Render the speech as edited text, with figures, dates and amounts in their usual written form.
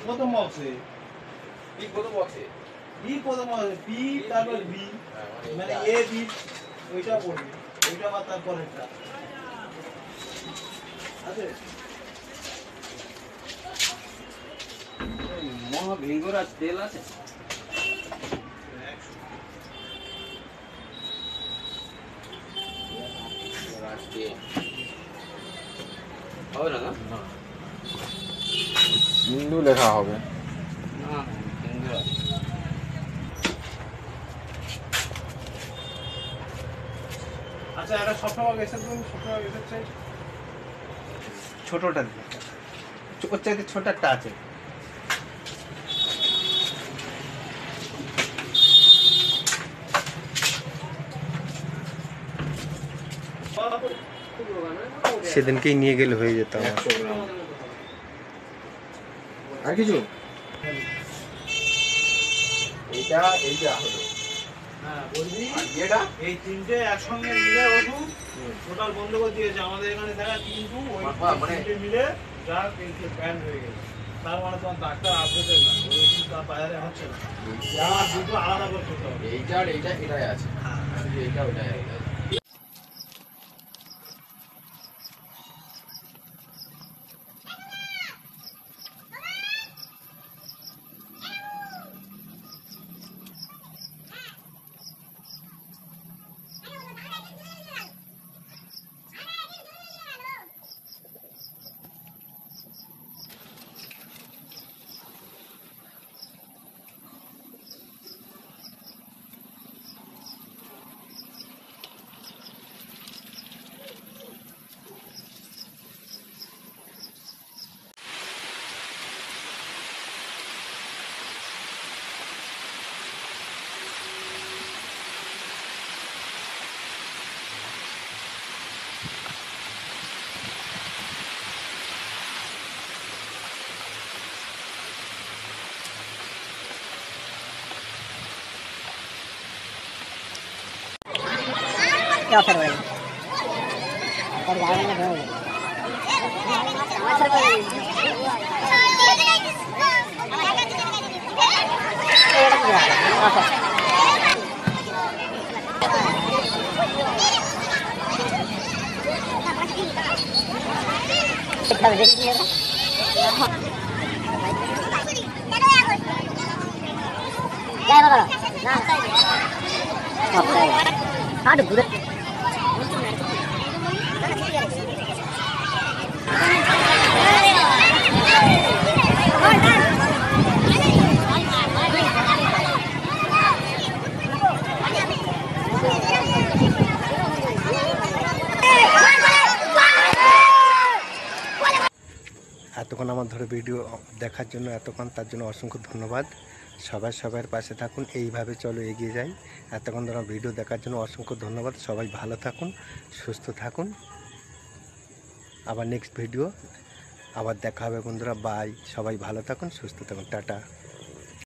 প্রথম বক্সে বি প্রথম বক্সে বি প্রথম বি তারপর বি মানে এ বি ওইটা পড়বে ওইটা বা তারপরেরটা আছে মহাভিঙ্গরাজ তেল আছে হবে না হিন্দু লেখা হবে আচ্ছা এটা সবসময় গেছে তুমি সবসময় গেছে চাই ছোটটা ওর চাইতে ছোট একটা আছে সেদিনকেই নিয়ে গেলে হয়ে যেত আর কিছু এইটা এইটা হলো হ্যাঁ বলবি এটা এই তিনটে একসঙ্গে মিলে ওষুধ টোটাল বন্ধ করে দিয়েছে আমাদের এখানে দেখা কিন্তু ওই তিনটে মিলে যা ব্যান্ড হয়ে গেছে তার মানে তোমার ডাক্তার আপডেটেড না ওই ওষুধ তার বাজারে হচ্ছে না দুটো আলাদা করে খেতে হবে এইটা আর এইটা এটাই আছে শুধু এইটা ওটাই আছে क्या ऑफर होगा और गाड़ी में हो Ada budak. এতক্ষণ আমার ধরে ভিডিও দেখার জন্য এতক্ষণ তার জন্য অসংখ্য ধন্যবাদ সবাই সবার পাশে থাকুন এইভাবে চলো এগিয়ে যাই এতক্ষণ ধরে ভিডিও দেখার জন্য অসংখ্য ধন্যবাদ সবাই ভালো থাকুন সুস্থ থাকুন আবার নেক্সট ভিডিও আবার দেখা হবে বন্ধুরা বাই সবাই ভালো থাকুন সুস্থ থাকুন টাটা